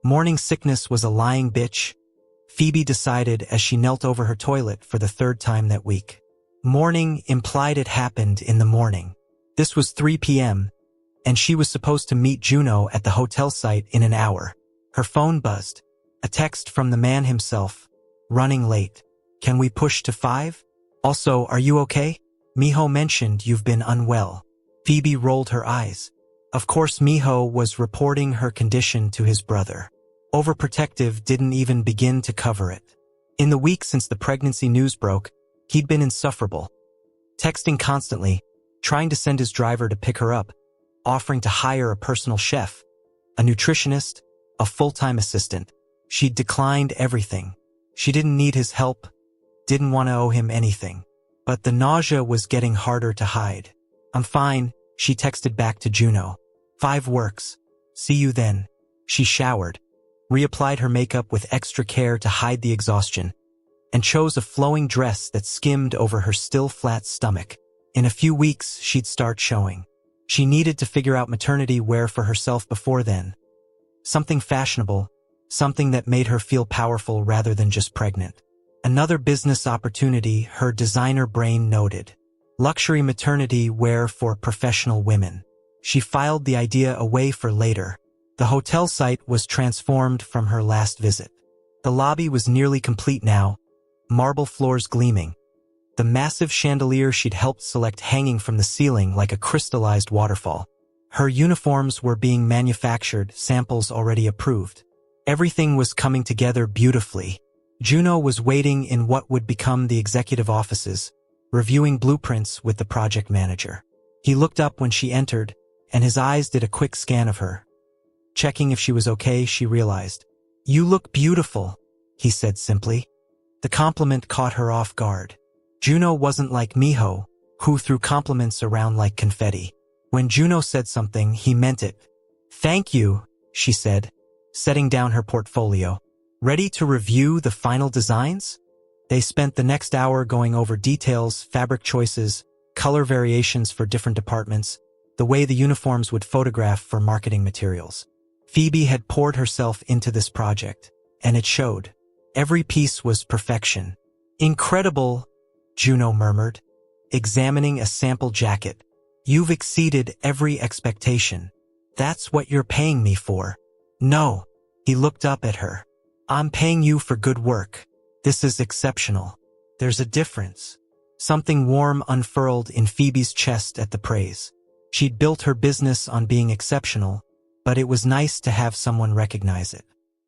Morning sickness was a lying bitch, Phoebe decided as she knelt over her toilet for the third time that week. Morning implied it happened in the morning. This was 3 p.m., and she was supposed to meet Juno at the hotel site in an hour. Her phone buzzed. A text from the man himself. Running late. Can we push to 5? Also, are you okay? Miho mentioned you've been unwell. Phoebe rolled her eyes. Of course Miho was reporting her condition to his brother. Overprotective didn't even begin to cover it. In the week since the pregnancy news broke, he'd been insufferable. Texting constantly, trying to send his driver to pick her up, offering to hire a personal chef, a nutritionist, a full-time assistant. She'd declined everything. She didn't need his help, didn't want to owe him anything. But the nausea was getting harder to hide. I'm fine, she texted back to Juno. 5 works. See you then. She showered, reapplied her makeup with extra care to hide the exhaustion, and chose a flowing dress that skimmed over her still flat stomach. In a few weeks, she'd start showing. She needed to figure out maternity wear for herself before then. Something fashionable, something that made her feel powerful rather than just pregnant. Another business opportunity, her designer brain noted. Luxury maternity wear for professional women. She filed the idea away for later. The hotel site was transformed from her last visit. The lobby was nearly complete now, marble floors gleaming. The massive chandelier she'd helped select hanging from the ceiling like a crystallized waterfall. Her uniforms were being manufactured, samples already approved. Everything was coming together beautifully. Juno was waiting in what would become the executive offices, reviewing blueprints with the project manager. He looked up when she entered, and his eyes did a quick scan of her. Checking if she was okay, she realized. You look beautiful, he said simply. The compliment caught her off guard. Juno wasn't like Miho, who threw compliments around like confetti. When Juno said something, he meant it. Thank you, she said, setting down her portfolio. Ready to review the final designs? They spent the next hour going over details, fabric choices, color variations for different departments, the way the uniforms would photograph for marketing materials. Phoebe had poured herself into this project, and it showed. Every piece was perfection. Incredible, Juno murmured, examining a sample jacket. You've exceeded every expectation. That's what you're paying me for. No, he looked up at her. I'm paying you for good work. This is exceptional. There's a difference. Something warm unfurled in Phoebe's chest at the praise. She'd built her business on being exceptional, but it was nice to have someone recognize it.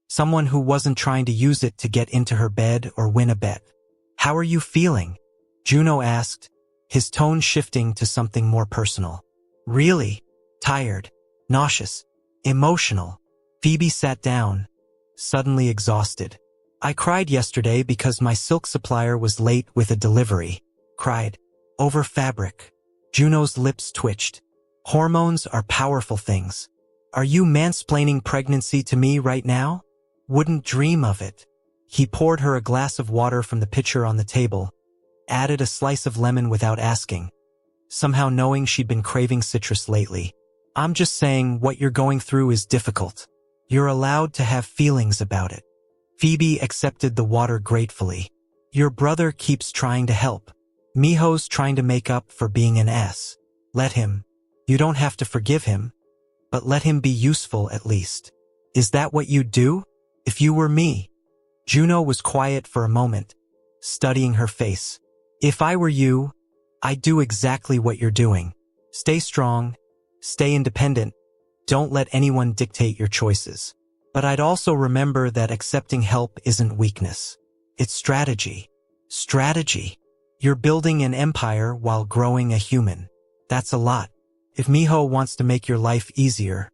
Someone who wasn't trying to use it to get into her bed or win a bet. How are you feeling? Juno asked, his tone shifting to something more personal. Really? Tired, nauseous, emotional. Phoebe sat down, suddenly exhausted. I cried yesterday because my silk supplier was late with a delivery. Cried. Over fabric. Juno's lips twitched. Hormones are powerful things. Are you mansplaining pregnancy to me right now? Wouldn't dream of it. He poured her a glass of water from the pitcher on the table, added a slice of lemon without asking, somehow knowing she'd been craving citrus lately. I'm just saying what you're going through is difficult. You're allowed to have feelings about it. Phoebe accepted the water gratefully. Your brother keeps trying to help. Miho's trying to make up for being an ass. Let him. You don't have to forgive him, but let him be useful at least. Is that what you'd do? If you were me? Juno was quiet for a moment, studying her face. If I were you, I'd do exactly what you're doing. Stay strong, stay independent, don't let anyone dictate your choices. But I'd also remember that accepting help isn't weakness. It's strategy. Strategy. You're building an empire while growing a human. That's a lot. If Miho wants to make your life easier,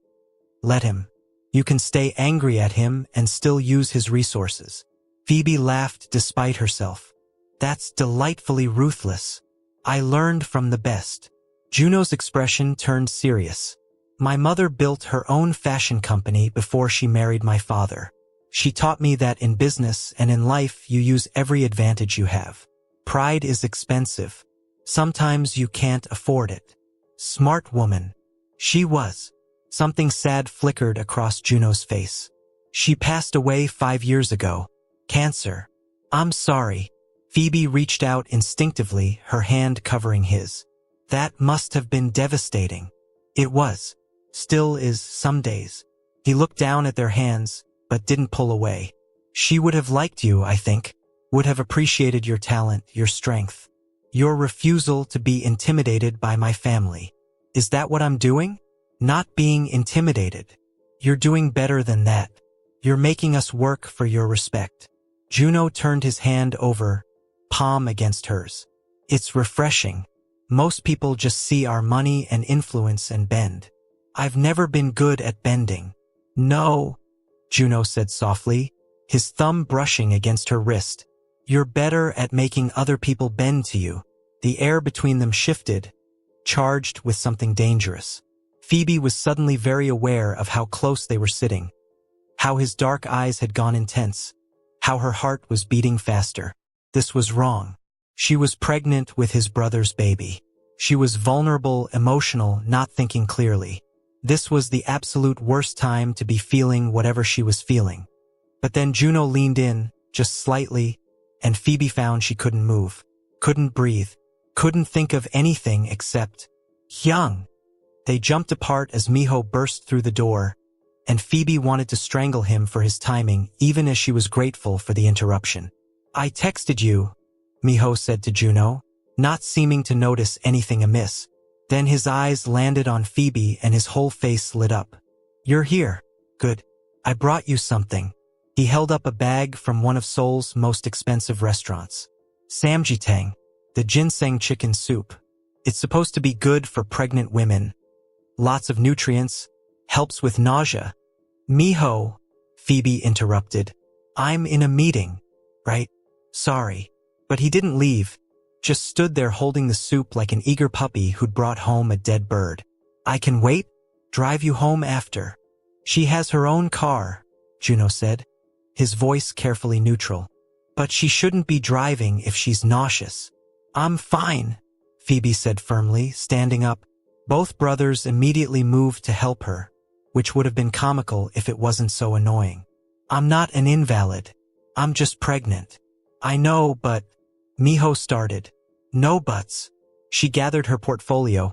let him. You can stay angry at him and still use his resources. Phoebe laughed despite herself. That's delightfully ruthless. I learned from the best. Juno's expression turned serious. My mother built her own fashion company before she married my father. She taught me that in business and in life you use every advantage you have. Pride is expensive. Sometimes you can't afford it. Smart woman. She was. Something sad flickered across Juno's face. She passed away 5 years ago. Cancer. I'm sorry. Phoebe reached out instinctively, her hand covering his. That must have been devastating. It was. Still is some days. He looked down at their hands, but didn't pull away. She would have liked you, I think. Would have appreciated your talent, your strength. Your refusal to be intimidated by my family. Is that what I'm doing? Not being intimidated. You're doing better than that. You're making us work for your respect. Juno turned his hand over, palm against hers. It's refreshing. Most people just see our money and influence and bend. I've never been good at bending. No, Juno said softly, his thumb brushing against her wrist. You're better at making other people bend to you. The air between them shifted, charged with something dangerous. Phoebe was suddenly very aware of how close they were sitting, how his dark eyes had gone intense, how her heart was beating faster. This was wrong. She was pregnant with his brother's baby. She was vulnerable, emotional, not thinking clearly. This was the absolute worst time to be feeling whatever she was feeling. But then Juno leaned in, just slightly, and Phoebe found she couldn't move, couldn't breathe, couldn't think of anything except Hyung. They jumped apart as Miho burst through the door, and Phoebe wanted to strangle him for his timing, even as she was grateful for the interruption. I texted you, Miho said to Juno, not seeming to notice anything amiss. Then his eyes landed on Phoebe and his whole face lit up. You're here. Good. I brought you something. He held up a bag from one of Seoul's most expensive restaurants. Samjitang, the ginseng chicken soup. It's supposed to be good for pregnant women. Lots of nutrients. Helps with nausea. Miho, Phoebe interrupted. I'm in a meeting, right? Sorry. But he didn't leave. Just stood there holding the soup like an eager puppy who'd brought home a dead bird. I can wait. Drive you home after. She has her own car, Juno said, his voice carefully neutral. But she shouldn't be driving if she's nauseous. I'm fine, Phoebe said firmly, standing up. Both brothers immediately moved to help her, which would have been comical if it wasn't so annoying. I'm not an invalid. I'm just pregnant. I know, but... Miho started. No buts. She gathered her portfolio,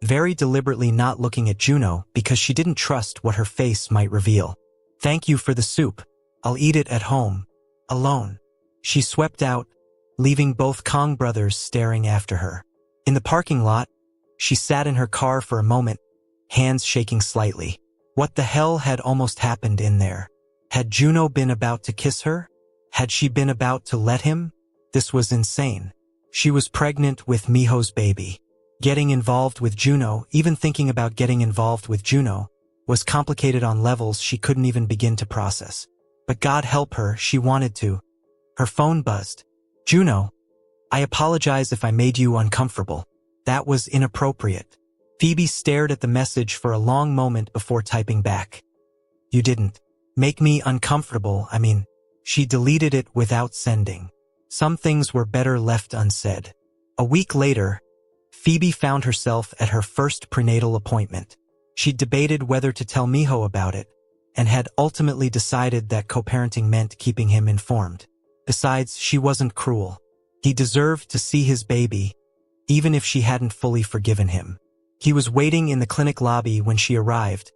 very deliberately not looking at Juno because she didn't trust what her face might reveal. Thank you for the soup. I'll eat it at home. Alone. She swept out, leaving both Kong brothers staring after her. In the parking lot, she sat in her car for a moment, hands shaking slightly. What the hell had almost happened in there? Had Juno been about to kiss her? Had she been about to let him? This was insane. She was pregnant with Miho's baby. Getting involved with Juno, even thinking about getting involved with Juno, was complicated on levels she couldn't even begin to process. But God help her, she wanted to. Her phone buzzed. Juno, I apologize if I made you uncomfortable. That was inappropriate. Phoebe stared at the message for a long moment before typing back. You didn't make me uncomfortable, She deleted it without sending. Some things were better left unsaid. A week later, Phoebe found herself at her first prenatal appointment. She'd debated whether to tell Miho about it, and had ultimately decided that co-parenting meant keeping him informed. Besides, she wasn't cruel. He deserved to see his baby, even if she hadn't fully forgiven him. He was waiting in the clinic lobby when she arrived,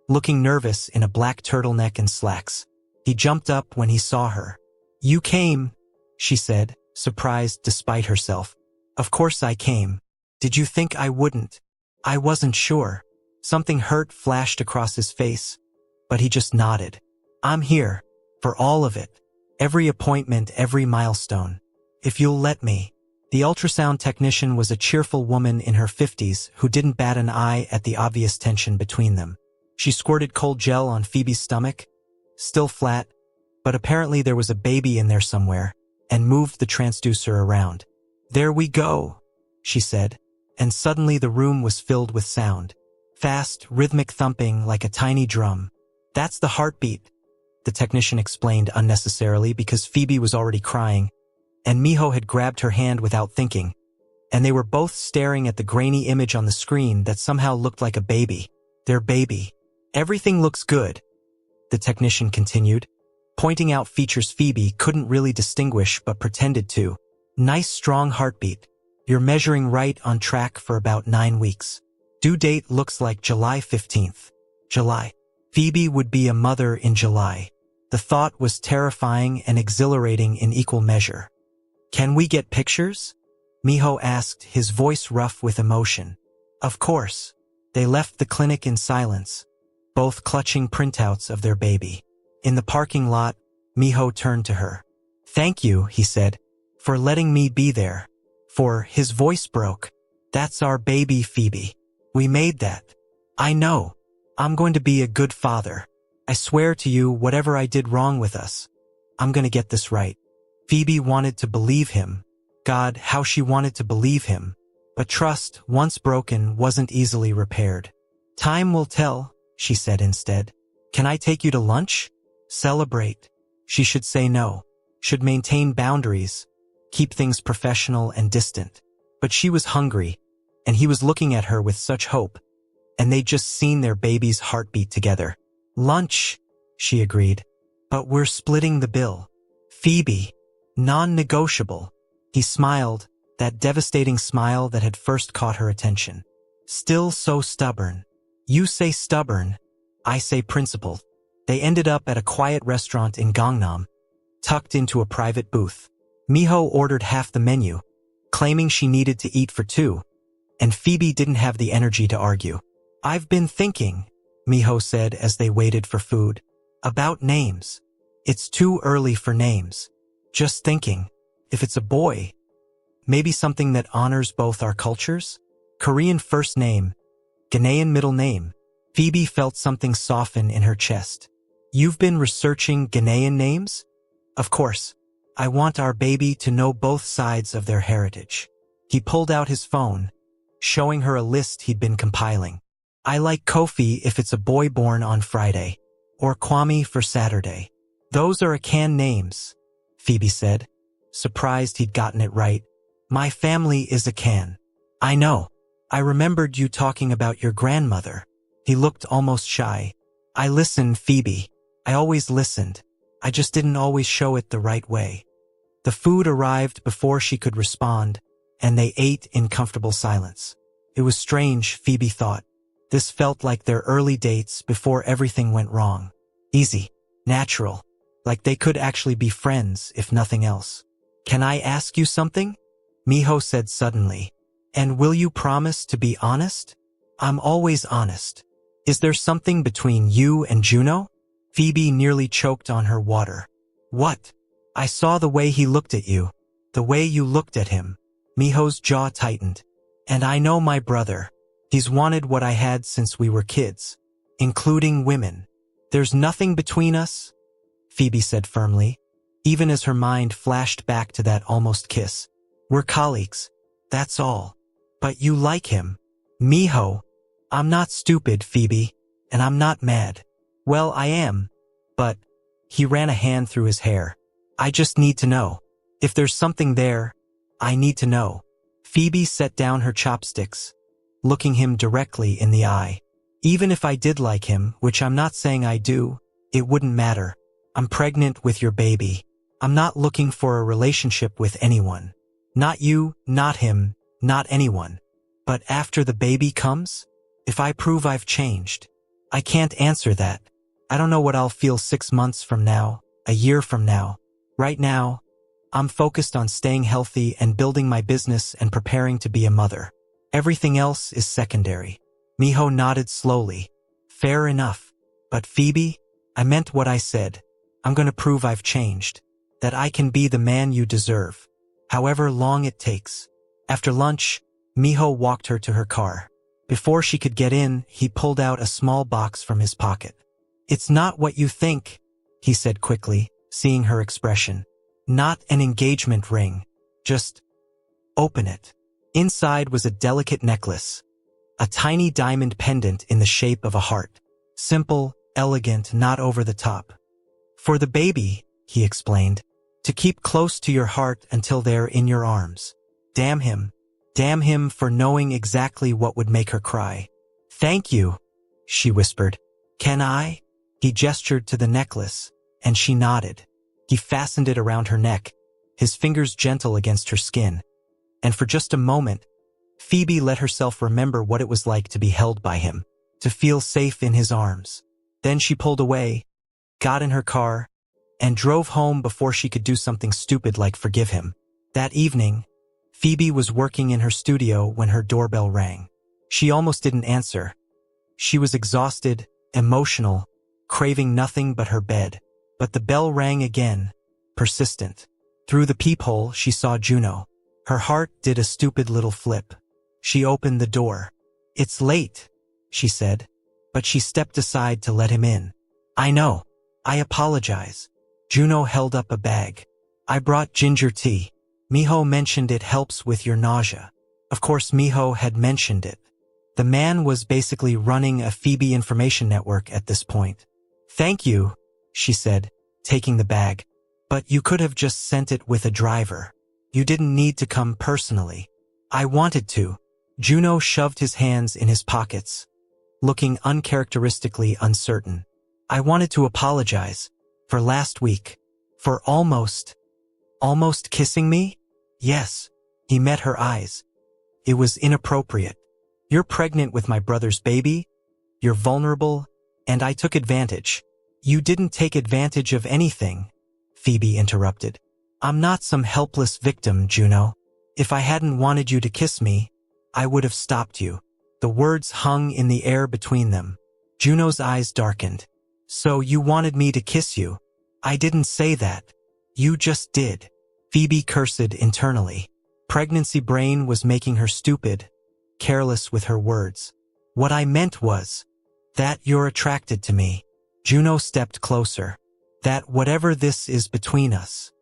looking nervous in a black turtleneck and slacks. He jumped up when he saw her. You came, she said, surprised despite herself. Of course I came. Did you think I wouldn't? I wasn't sure. Something hurt flashed across his face, but he just nodded. I'm here. For all of it. Every appointment, every milestone. If you'll let me. The ultrasound technician was a cheerful woman in her 50s who didn't bat an eye at the obvious tension between them. She squirted cold gel on Phoebe's stomach, still flat, but apparently there was a baby in there somewhere, and moved the transducer around. There we go, she said, and suddenly the room was filled with sound. Fast, rhythmic thumping like a tiny drum. That's the heartbeat, the technician explained unnecessarily because Phoebe was already crying, and Miho had grabbed her hand without thinking, and they were both staring at the grainy image on the screen that somehow looked like a baby. Their baby. Everything looks good. the technician continued, pointing out features Phoebe couldn't really distinguish but pretended to. Nice strong heartbeat. You're measuring right on track for about 9 weeks. Due date looks like July 15th. July. Phoebe would be a mother in July. The thought was terrifying and exhilarating in equal measure. Can we get pictures? Miho asked, his voice rough with emotion. Of course. They left the clinic in silence, both clutching printouts of their baby. In the parking lot, Miho turned to her. Thank you, he said, for letting me be there. For, his voice broke. That's our baby, Phoebe. We made that. I know. I'm going to be a good father. I swear to you, whatever I did wrong with us, I'm going to get this right. Phoebe wanted to believe him. God, how she wanted to believe him. But trust, once broken, wasn't easily repaired. Time will tell, she said instead. Can I take you to lunch? Celebrate. She should say no. Should maintain boundaries. Keep things professional and distant. But she was hungry, and he was looking at her with such hope. And they'd just seen their baby's heartbeat together. Lunch, she agreed. But we're splitting the bill. Phoebe. Non-negotiable. He smiled, that devastating smile that had first caught her attention. Still so stubborn. You say stubborn, I say principled. They ended up at a quiet restaurant in Gangnam, tucked into a private booth. Miho ordered half the menu, claiming she needed to eat for 2, and Phoebe didn't have the energy to argue. I've been thinking, Miho said as they waited for food, about names. It's too early for names. Just thinking, if it's a boy, maybe something that honors both our cultures? Korean first name, Ghanaian middle name. Phoebe felt something soften in her chest. You've been researching Ghanaian names? Of course. I want our baby to know both sides of their heritage. He pulled out his phone, showing her a list he'd been compiling. I like Kofi if it's a boy born on Friday, or Kwame for Saturday. Those are Akan names, Phoebe said, surprised he'd gotten it right. My family is Akan. I know. I remembered you talking about your grandmother. He looked almost shy. I listened, Phoebe. I always listened. I just didn't always show it the right way. The food arrived before she could respond, and they ate in comfortable silence. It was strange, Phoebe thought. This felt like their early dates before everything went wrong. Easy, natural, like they could actually be friends if nothing else. Can I ask you something? Miho said suddenly. And will you promise to be honest? I'm always honest. Is there something between you and Juno? Phoebe nearly choked on her water. What? I saw the way he looked at you. The way you looked at him. Miho's jaw tightened. And I know my brother. He's wanted what I had since we were kids. Including women. There's nothing between us? Phoebe said firmly, even as her mind flashed back to that almost kiss. We're colleagues. That's all. But you like him. Miho. I'm not stupid, Phoebe. And I'm not mad. Well, I am. But, he ran a hand through his hair. I just need to know. If there's something there, I need to know. Phoebe set down her chopsticks, looking him directly in the eye. Even if I did like him, which I'm not saying I do, it wouldn't matter. I'm pregnant with your baby. I'm not looking for a relationship with anyone. Not you, not him, not anyone. But after the baby comes? If I prove I've changed, I can't answer that. I don't know what I'll feel 6 months from now, a year from now. Right now, I'm focused on staying healthy and building my business and preparing to be a mother. Everything else is secondary. Miho nodded slowly. Fair enough. But Phoebe, I meant what I said. I'm going to prove I've changed. That I can be the man you deserve. However long it takes. After lunch, Miho walked her to her car. Before she could get in, he pulled out a small box from his pocket. It's not what you think, he said quickly, seeing her expression. Not an engagement ring. Just open it. Inside was a delicate necklace. A tiny diamond pendant in the shape of a heart. Simple, elegant, not over the top. For the baby, he explained. To keep close to your heart until they're in your arms. Damn him. Damn him for knowing exactly what would make her cry. Thank you, she whispered. Can I? He gestured to the necklace, and she nodded. He fastened it around her neck, his fingers gentle against her skin. And for just a moment, Phoebe let herself remember what it was like to be held by him, to feel safe in his arms. Then she pulled away, got in her car, and drove home before she could do something stupid like forgive him. That evening, Phoebe was working in her studio when her doorbell rang. She almost didn't answer. She was exhausted, emotional, craving nothing but her bed. But the bell rang again, persistent. Through the peephole, she saw Juno. Her heart did a stupid little flip. She opened the door. "It's late," she said, but she stepped aside to let him in. "I know. I apologize." Juno held up a bag. "I brought ginger tea. Miho mentioned it helps with your nausea." Of course, Miho had mentioned it. The man was basically running a Phoebe information network at this point. "Thank you," she said, taking the bag. "But you could have just sent it with a driver. You didn't need to come personally." "I wanted to." Juno shoved his hands in his pockets, looking uncharacteristically uncertain. "I wanted to apologize for last week, for almost kissing me?" "Yes." He met her eyes. "It was inappropriate. You're pregnant with my brother's baby. You're vulnerable, and I took advantage." "You didn't take advantage of anything," Phoebe interrupted. "I'm not some helpless victim, Juno. If I hadn't wanted you to kiss me, I would have stopped you." The words hung in the air between them. Juno's eyes darkened. "So you wanted me to kiss you?" "I didn't say that. You just did." Phoebe cursed internally. Pregnancy brain was making her stupid, careless with her words. "What I meant was that you're attracted to me." Juno stepped closer. "That whatever this is between us,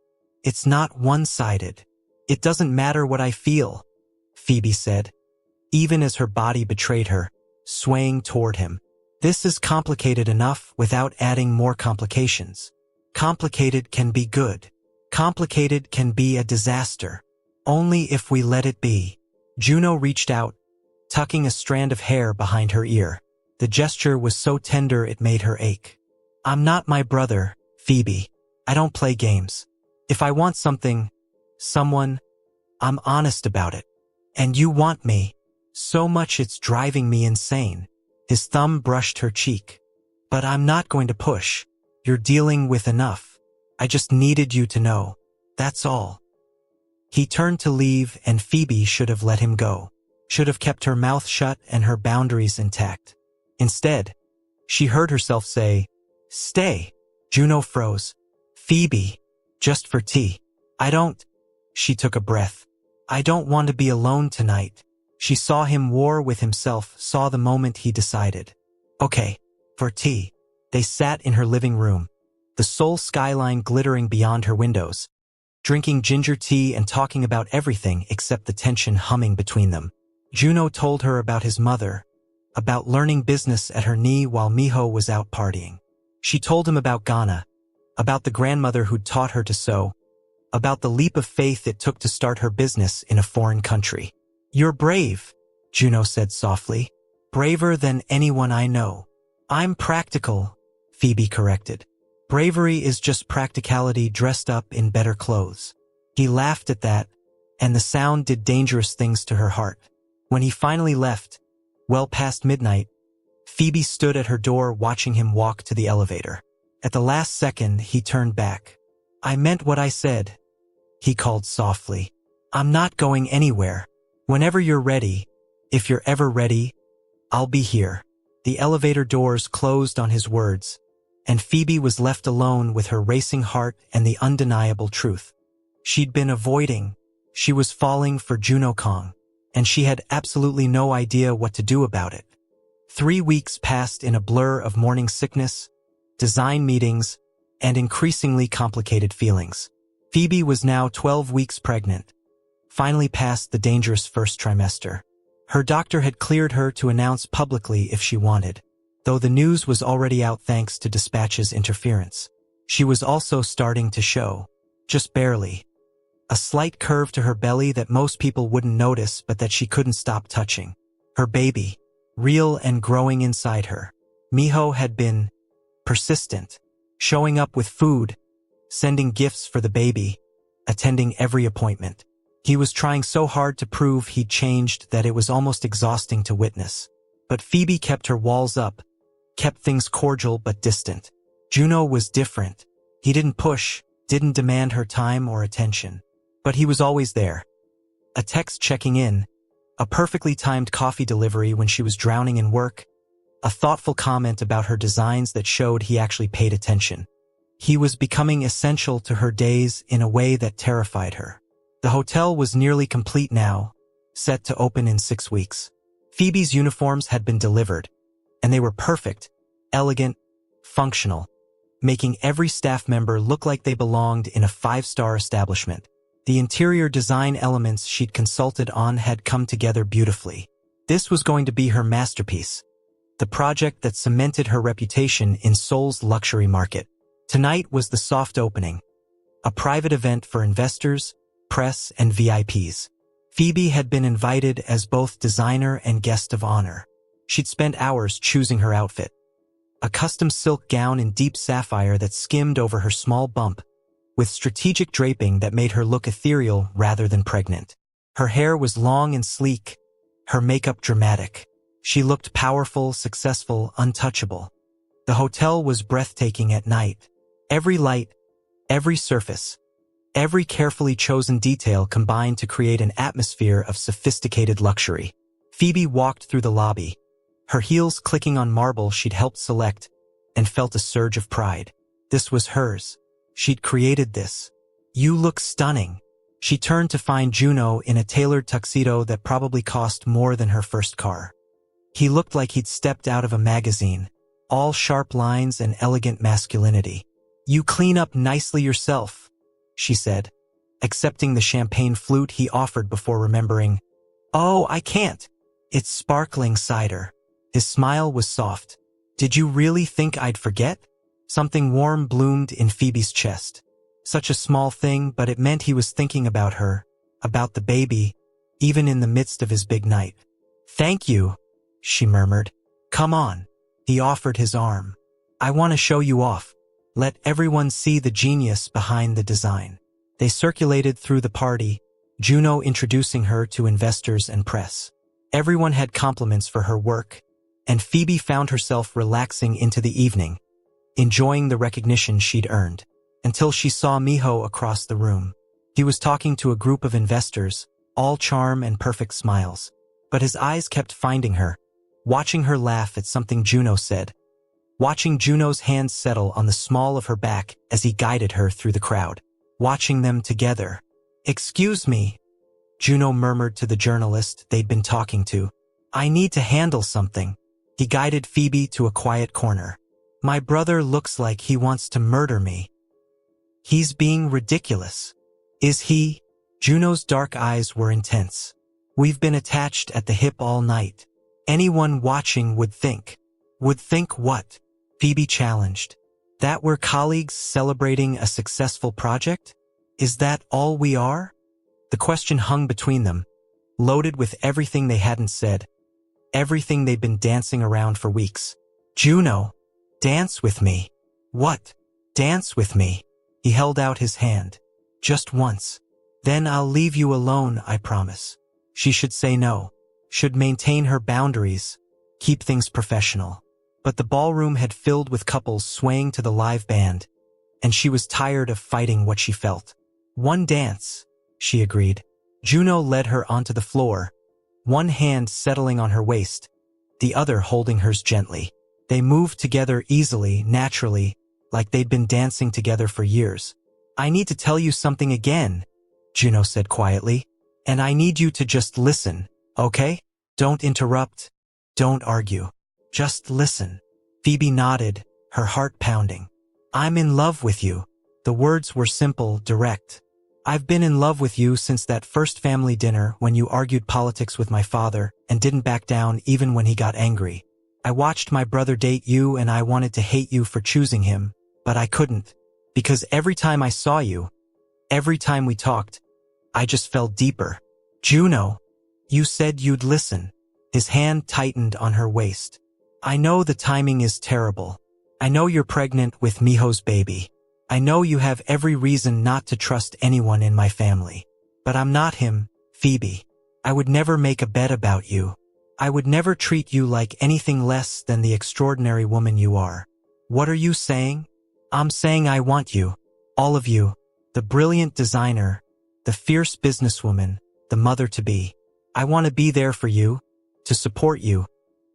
it's not one-sided. It doesn't matter what I feel," Phoebe said, even as her body betrayed her, swaying toward him. "This is complicated enough without adding more complications. Complicated can be good. Complicated can be a disaster. Only if we let it be." Juno reached out, tucking a strand of hair behind her ear. The gesture was so tender it made her ache. "I'm not my brother, Phoebe. I don't play games. If I want someone, I'm honest about it. And you want me so much it's driving me insane." His thumb brushed her cheek. "But I'm not going to push. You're dealing with enough. I just needed you to know. That's all." He turned to leave, and Phoebe should have let him go. Should have kept her mouth shut and her boundaries intact. Instead, she heard herself say, "Stay." Juno froze. "Phoebe, just for tea." "I don't." She took a breath. "I don't want to be alone tonight." She saw him war with himself, saw the moment he decided. "Okay, for tea." They sat in her living room, the Seoul skyline glittering beyond her windows, drinking ginger tea and talking about everything except the tension humming between them. Juno told her about his mother, about learning business at her knee while Miho was out partying. She told him about Ghana, about the grandmother who'd taught her to sew, about the leap of faith it took to start her business in a foreign country. "You're brave," Juno said softly. "Braver than anyone I know." "I'm practical," Phoebe corrected. "Bravery is just practicality dressed up in better clothes." He laughed at that, and the sound did dangerous things to her heart. When he finally left, well past midnight, Phoebe stood at her door watching him walk to the elevator. At the last second, he turned back. "I meant what I said," he called softly. "I'm not going anywhere. Whenever you're ready, if you're ever ready, I'll be here." The elevator doors closed on his words, and Phoebe was left alone with her racing heart and the undeniable truth. She'd been avoiding. She was falling for Juno Kong, and she had absolutely no idea what to do about it. 3 weeks passed in a blur of morning sickness, design meetings, and increasingly complicated feelings. Phoebe was now 12 weeks pregnant, finally past the dangerous first trimester. Her doctor had cleared her to announce publicly if she wanted, though the news was already out thanks to Dispatch's interference. She was also starting to show, just barely, a slight curve to her belly that most people wouldn't notice but that she couldn't stop touching. Her baby, real and growing inside her. Miho had been persistent, showing up with food, sending gifts for the baby, attending every appointment. He was trying so hard to prove he'd changed that it was almost exhausting to witness. But Phoebe kept her walls up, kept things cordial but distant. Juno was different. He didn't push, didn't demand her time or attention. But he was always there. A text checking in, a perfectly timed coffee delivery when she was drowning in work, a thoughtful comment about her designs that showed he actually paid attention. He was becoming essential to her days in a way that terrified her. The hotel was nearly complete now, set to open in 6 weeks. Phoebe's uniforms had been delivered, and they were perfect, elegant, functional, making every staff member look like they belonged in a 5-star establishment. The interior design elements she'd consulted on had come together beautifully. This was going to be her masterpiece, the project that cemented her reputation in Seoul's luxury market. Tonight was the soft opening, a private event for investors, press, and VIPs. Phoebe had been invited as both designer and guest of honor. She'd spent hours choosing her outfit. A custom silk gown in deep sapphire that skimmed over her small bump, with strategic draping that made her look ethereal rather than pregnant. Her hair was long and sleek, her makeup dramatic. She looked powerful, successful, untouchable. The hotel was breathtaking at night. Every light, every surface, every carefully chosen detail combined to create an atmosphere of sophisticated luxury. Phoebe walked through the lobby, her heels clicking on marble she'd helped select, and felt a surge of pride. This was hers. She'd created this. "You look stunning." She turned to find Juno in a tailored tuxedo that probably cost more than her first car. He looked like he'd stepped out of a magazine, all sharp lines and elegant masculinity. "You clean up nicely yourself," she said, accepting the champagne flute he offered before remembering, "Oh, I can't. It's sparkling cider." His smile was soft. "Did you really think I'd forget?" Something warm bloomed in Phoebe's chest. Such a small thing, but it meant he was thinking about her, about the baby, even in the midst of his big night. "Thank you," she murmured. "Come on." He offered his arm. "I want to show you off. Let everyone see the genius behind the design." They circulated through the party, Juno introducing her to investors and press. Everyone had compliments for her work, and Phoebe found herself relaxing into the evening, enjoying the recognition she'd earned, until she saw Miho across the room. He was talking to a group of investors, all charm and perfect smiles. But his eyes kept finding her, watching her laugh at something Juno said, watching Juno's hands settle on the small of her back as he guided her through the crowd, watching them together. "Excuse me," Juno murmured to the journalist they'd been talking to. "I need to handle something." He guided Phoebe to a quiet corner. "My brother looks like he wants to murder me." "He's being ridiculous." "Is he?" Juno's dark eyes were intense. "We've been attached at the hip all night. Anyone watching would think." "Would think what?" Phoebe challenged. "That we're colleagues celebrating a successful project? Is that all we are?" The question hung between them, loaded with everything they hadn't said, everything they'd been dancing around for weeks. "Juno, dance with me." "What? Dance with me?" He held out his hand. "Just once. Then I'll leave you alone, I promise." She should say no, should maintain her boundaries, keep things professional. But the ballroom had filled with couples swaying to the live band, and she was tired of fighting what she felt. "One dance," she agreed. Juno led her onto the floor, one hand settling on her waist, the other holding hers gently. They moved together easily, naturally, like they'd been dancing together for years. "I need to tell you something again," Juno said quietly, "and I need you to just listen, okay? Don't interrupt, don't argue. Just listen." Phoebe nodded, her heart pounding. "I'm in love with you." The words were simple, direct. "I've been in love with you since that first family dinner when you argued politics with my father and didn't back down even when he got angry. I watched my brother date you and I wanted to hate you for choosing him, but I couldn't. Because every time I saw you, every time we talked, I just fell deeper." "Juno, you said you'd listen." His hand tightened on her waist. "I know the timing is terrible, I know you're pregnant with Miho's baby. I know you have every reason not to trust anyone in my family. But I'm not him, Phoebe. I would never make a bet about you. I would never treat you like anything less than the extraordinary woman you are. What are you saying? I'm saying I want you. All of you. The brilliant designer, the fierce businesswoman, the mother-to-be. I want to be there for you, to support you,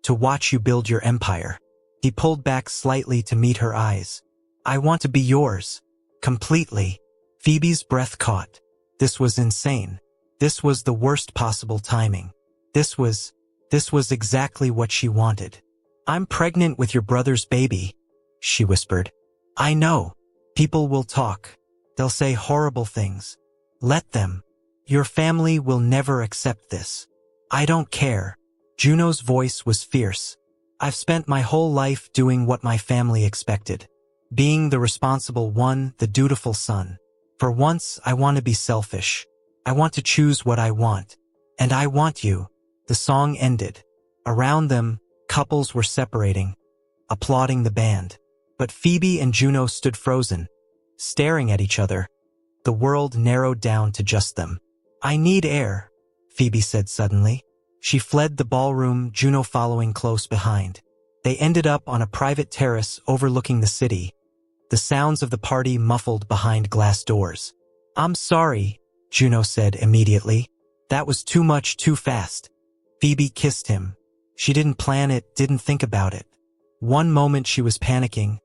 to watch you build your empire. He pulled back slightly to meet her eyes. I want to be yours. Completely. Phoebe's breath caught. This was insane. This was the worst possible timing. This was exactly what she wanted. I'm pregnant with your brother's baby, she whispered. I know. People will talk. They'll say horrible things. Let them. Your family will never accept this. I don't care. Juno's voice was fierce. I've spent my whole life doing what my family expected. Being the responsible one, the dutiful son. For once, I want to be selfish. I want to choose what I want. And I want you. The song ended. Around them, couples were separating, applauding the band. But Phoebe and Juno stood frozen, staring at each other. The world narrowed down to just them. I need air, Phoebe said suddenly. She fled the ballroom, Juno following close behind. They ended up on a private terrace overlooking the city, the sounds of the party muffled behind glass doors. I'm sorry, Juno said immediately. That was too much too fast. Phoebe kissed him. She didn't plan it, didn't think about it. One moment she was panicking,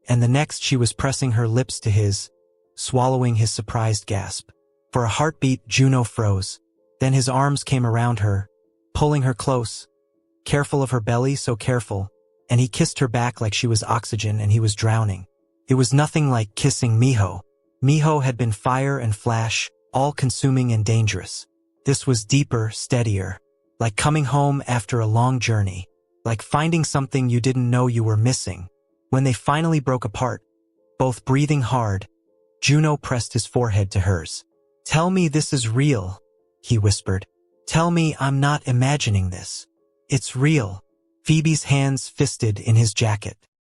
and the next she was pressing her lips to his, swallowing his surprised gasp. For a heartbeat, Juno froze. Then his arms came around her, pulling her close, careful of her belly, so careful, and he kissed her back like she was oxygen and he was drowning. It was nothing like kissing Miho. Miho had been fire and flash, all-consuming and dangerous. This was deeper, steadier, like coming home after a long journey, like finding something you didn't know you were missing. When they finally broke apart, both breathing hard, Juno pressed his forehead to hers. Tell me this is real, he whispered. Tell me I'm not imagining this. It's real. Phoebe's hands fisted in his jacket.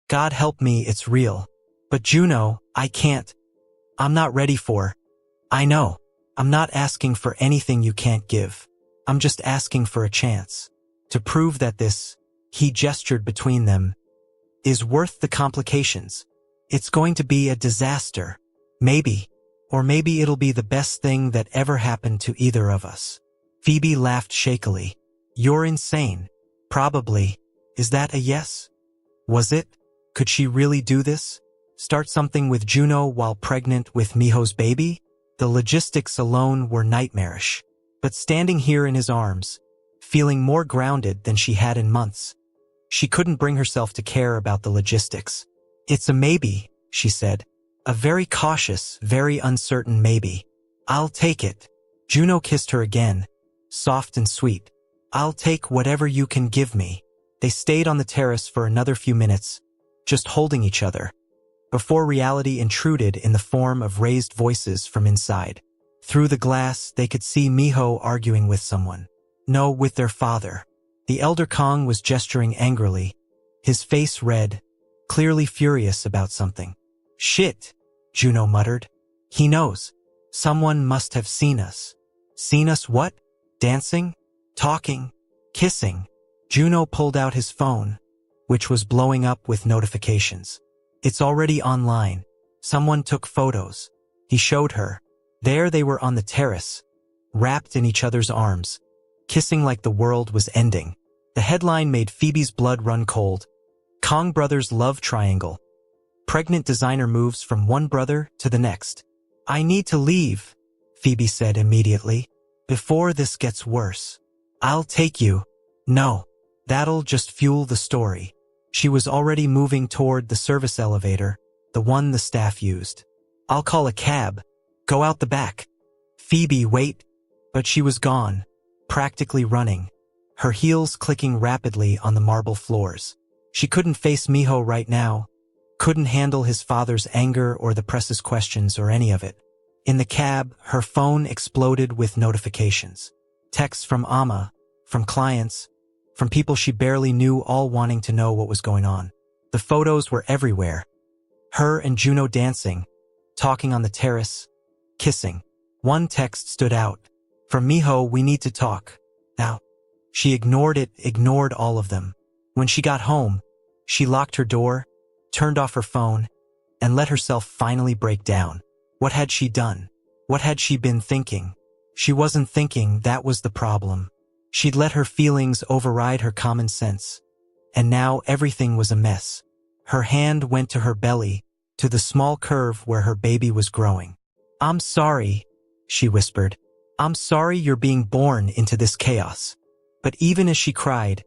God help me, it's real. But Juno, I can't. I'm not ready for. I know. I'm not asking for anything you can't give. I'm just asking for a chance. To prove that this, he gestured between them, is worth the complications. It's going to be a disaster. Maybe. Or maybe it'll be the best thing that ever happened to either of us. Phoebe laughed shakily. You're insane. Probably. Is that a yes? Was it? Could she really do this? Start something with Juno while pregnant with Miho's baby? The logistics alone were nightmarish. But standing here in his arms, feeling more grounded than she had in months, she couldn't bring herself to care about the logistics. It's a maybe, she said. A very cautious, very uncertain maybe. I'll take it. Juno kissed her again, soft and sweet. I'll take whatever you can give me. They stayed on the terrace for another few minutes, just holding each other, before reality intruded in the form of raised voices from inside. Through the glass, they could see Miho arguing with someone. No, with their father. The elder Kong was gesturing angrily, his face red, clearly furious about something. Shit, Juno muttered. He knows. Someone must have seen us. Seen us what? Dancing? Talking? Kissing? Juno pulled out his phone, which was blowing up with notifications. It's already online. Someone took photos. He showed her. There they were on the terrace, wrapped in each other's arms, kissing like the world was ending. The headline made Phoebe's blood run cold. Kong brothers love triangle. Pregnant designer moves from one brother to the next. I need to leave, Phoebe said immediately, before this gets worse. I'll take you. No, that'll just fuel the story. She was already moving toward the service elevator, the one the staff used. I'll call a cab. Go out the back. Phoebe, wait. But she was gone, practically running, her heels clicking rapidly on the marble floors. She couldn't face Miho right now, couldn't handle his father's anger or the press's questions or any of it. In the cab, her phone exploded with notifications. Texts from Amma, from clients, from people she barely knew, all wanting to know what was going on. The photos were everywhere. Her and Juno dancing, talking on the terrace, kissing. One text stood out. "From Miho, we need to talk. Now." She ignored it, ignored all of them. When she got home, she locked her door, turned off her phone, and let herself finally break down. What had she done? What had she been thinking? She wasn't thinking, that was the problem. She'd let her feelings override her common sense. And now everything was a mess. Her hand went to her belly, to the small curve where her baby was growing. "I'm sorry," she whispered. "I'm sorry you're being born into this chaos." But even as she cried,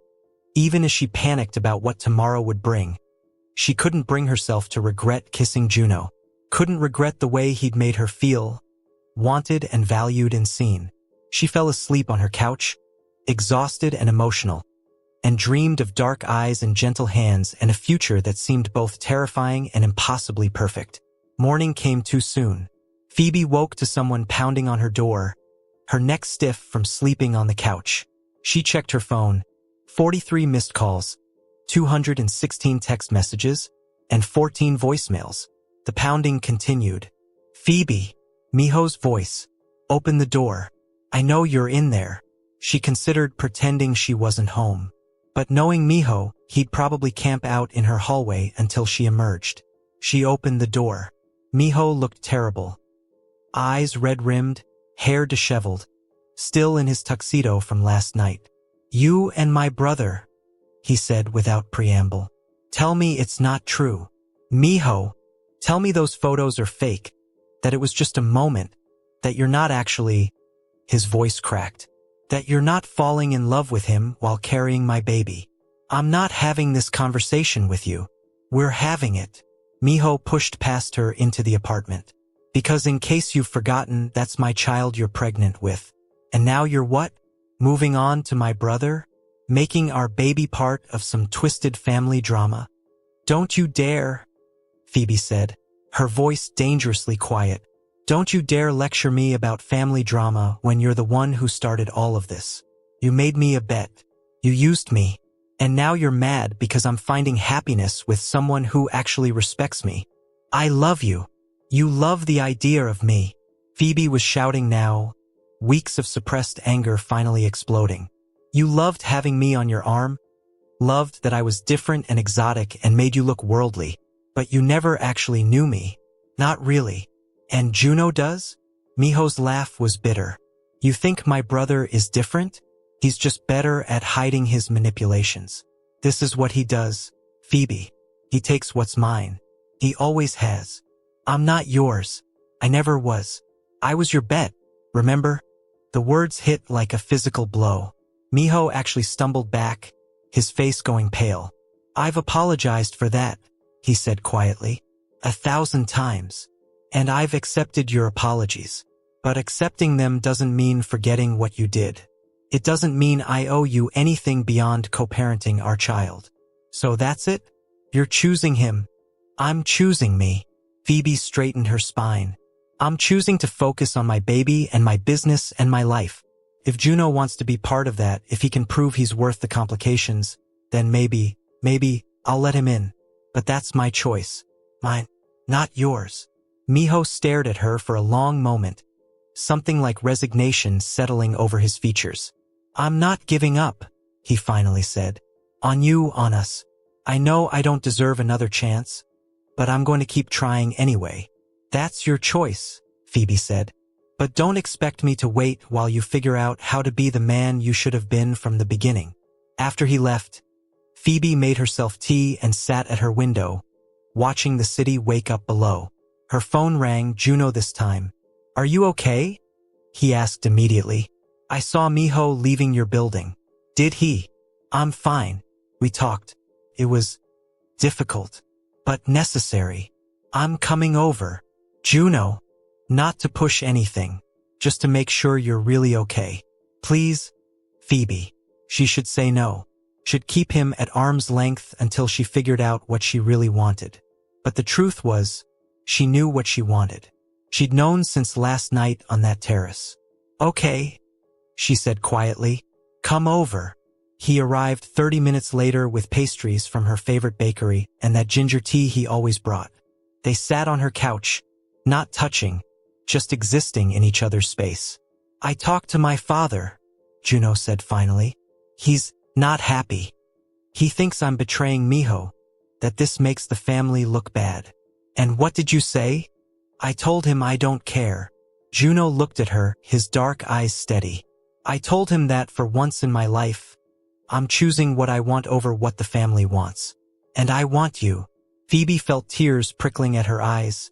even as she panicked about what tomorrow would bring, she couldn't bring herself to regret kissing Juno, couldn't regret the way he'd made her feel, wanted and valued and seen. She fell asleep on her couch, exhausted and emotional, and dreamed of dark eyes and gentle hands and a future that seemed both terrifying and impossibly perfect. Morning came too soon. Phoebe woke to someone pounding on her door, her neck stiff from sleeping on the couch. She checked her phone. 43 missed calls, 216 text messages, and 14 voicemails. The pounding continued. "Phoebe," Miho's voice. "Open the door. I know you're in there." She considered pretending she wasn't home. But knowing Miho, he'd probably camp out in her hallway until she emerged. She opened the door. Miho looked terrible. Eyes red-rimmed, hair disheveled, still in his tuxedo from last night. "You and my brother," he said without preamble. "Tell me it's not true. Miho, tell me those photos are fake, that it was just a moment, that you're not actually—" His voice cracked. "That you're not falling in love with him while carrying my baby. I'm not having this conversation with you. We're having it." Miho pushed past her into the apartment. "Because in case you've forgotten, that's my child you're pregnant with. And now you're what? Moving on to my brother? Making our baby part of some twisted family drama? Don't you dare," Phoebe said, her voice dangerously quiet. "Don't you dare lecture me about family drama when you're the one who started all of this. You made me a bet. You used me. And now you're mad because I'm finding happiness with someone who actually respects me. I love you. You love the idea of me." Phoebe was shouting now, weeks of suppressed anger finally exploding. "You loved having me on your arm, loved that I was different and exotic and made you look worldly, but you never actually knew me. Not really. And Juno does?" Miho's laugh was bitter. "You think my brother is different? He's just better at hiding his manipulations. This is what he does, Phoebe. He takes what's mine. He always has. I'm not yours. I never was. I was your bet, remember?" The words hit like a physical blow. Miho actually stumbled back, his face going pale. "I've apologized for that," he said quietly. 1,000 times. "And I've accepted your apologies. But accepting them doesn't mean forgetting what you did. It doesn't mean I owe you anything beyond co-parenting our child. So that's it? You're choosing him. I'm choosing me." Phoebe straightened her spine. "I'm choosing to focus on my baby and my business and my life. If Juno wants to be part of that, if he can prove he's worth the complications, then maybe I'll let him in. But that's my choice. Mine, not yours." Miho stared at her for a long moment, something like resignation settling over his features. "I'm not giving up," he finally said. "On you, on us. I know I don't deserve another chance, but I'm going to keep trying anyway." "That's your choice," Phoebe said. "But don't expect me to wait while you figure out how to be the man you should have been from the beginning." After he left, Phoebe made herself tea and sat at her window, watching the city wake up below. Her phone rang, Juno this time. "Are you okay?" he asked immediately. "I saw Miho leaving your building." "Did he?" "I'm fine. We talked. It was difficult, but necessary. I'm coming over." "Juno, not to push anything, just to make sure you're really okay. Please?" Phoebe. She should say no. Should keep him at arm's length until she figured out what she really wanted. But the truth was, she knew what she wanted. She'd known since last night on that terrace. "Okay," she said quietly. "Come over." He arrived 30 minutes later with pastries from her favorite bakery and that ginger tea he always brought. They sat on her couch, not touching, just existing in each other's space. I talked to my father, Juno said finally. He's not happy. He thinks I'm betraying Miho, that this makes the family look bad. And what did you say? I told him I don't care. Juno looked at her, his dark eyes steady. I told him that for once in my life, I'm choosing what I want over what the family wants. And I want you. Phoebe felt tears prickling at her eyes.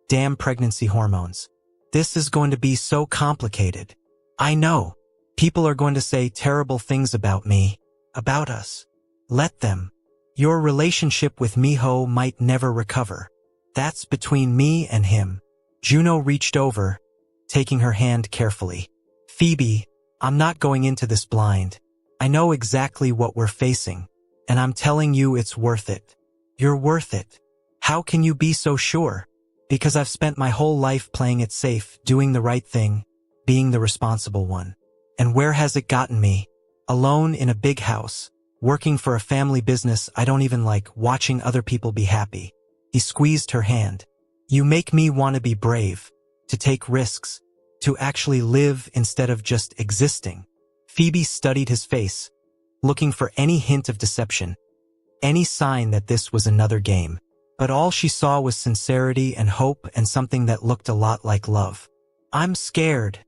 Damn pregnancy hormones. This is going to be so complicated. I know. People are going to say terrible things about me, about us. Let them. Your relationship with Miho might never recover. That's between me and him. Juno reached over, taking her hand carefully. Phoebe, I'm not going into this blind. I know exactly what we're facing, and I'm telling you it's worth it. You're worth it. How can you be so sure? Because I've spent my whole life playing it safe, doing the right thing, being the responsible one. And where has it gotten me? Alone in a big house, working for a family business I don't even like, watching other people be happy. He squeezed her hand. You make me want to be brave, to take risks, to actually live instead of just existing. Phoebe studied his face, looking for any hint of deception, any sign that this was another game. But all she saw was sincerity and hope and something that looked a lot like love. I'm scared,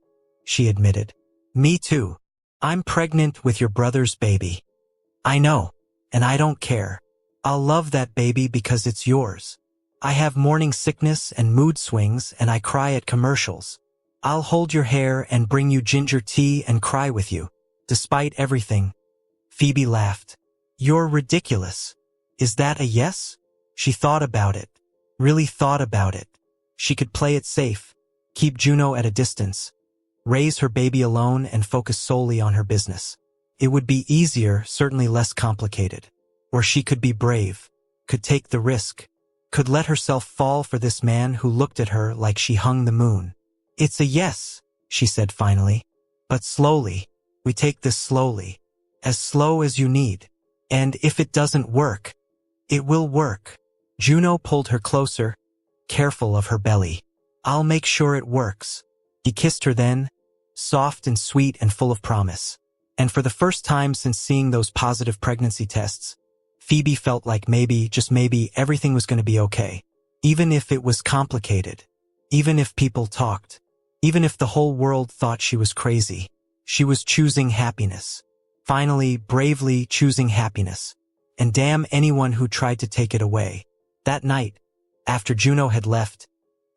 she admitted. Me too. I'm pregnant with your brother's baby. I know, and I don't care. I'll love that baby because it's yours. I have morning sickness and mood swings and I cry at commercials. I'll hold your hair and bring you ginger tea and cry with you. Despite everything. Phoebe laughed. You're ridiculous. Is that a yes? She thought about it. Really thought about it. She could play it safe, keep Juno at a distance, raise her baby alone and focus solely on her business. It would be easier, certainly less complicated. Or she could be brave, could take the risk, could let herself fall for this man who looked at her like she hung the moon. It's a yes, she said finally. But slowly. We take this slowly. As slow as you need. And if it doesn't work, it will work. Juno pulled her closer, careful of her belly. I'll make sure it works. He kissed her then, soft and sweet and full of promise. And for the first time since seeing those positive pregnancy tests, Phoebe felt like maybe, just maybe, everything was going to be okay. Even if it was complicated. Even if people talked. Even if the whole world thought she was crazy. She was choosing happiness. Finally, bravely choosing happiness. And damn anyone who tried to take it away. That night, after Juno had left,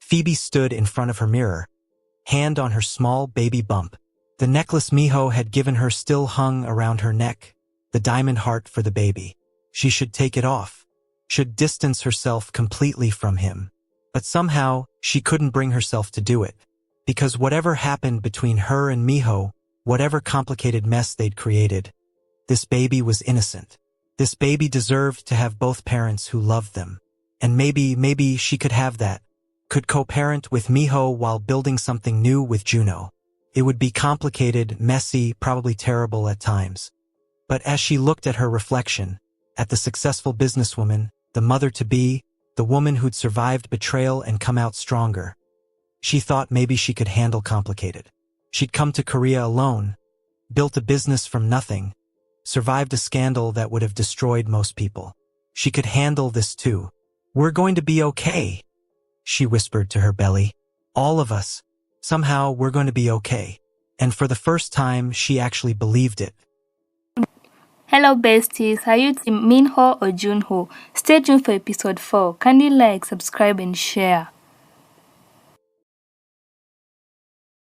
Phoebe stood in front of her mirror, hand on her small baby bump. The necklace Miho had given her still hung around her neck, the diamond heart for the baby. She should take it off, should distance herself completely from him. But somehow, she couldn't bring herself to do it. Because whatever happened between her and Miho, whatever complicated mess they'd created, this baby was innocent. This baby deserved to have both parents who loved them. And maybe she could have that. Could co-parent with Miho while building something new with Juno. It would be complicated, messy, probably terrible at times. But as she looked at her reflection, at the successful businesswoman, the mother-to-be, the woman who'd survived betrayal and come out stronger, she thought maybe she could handle complicated. She'd come to Korea alone, built a business from nothing, survived a scandal that would have destroyed most people. She could handle this too. We're going to be okay, she whispered to her belly. All of us. Somehow we're going to be okay. And for the first time, she actually believed it. Hello besties, are you team Minho or Junho? Stay tuned for episode 4. Kindly like, subscribe and share.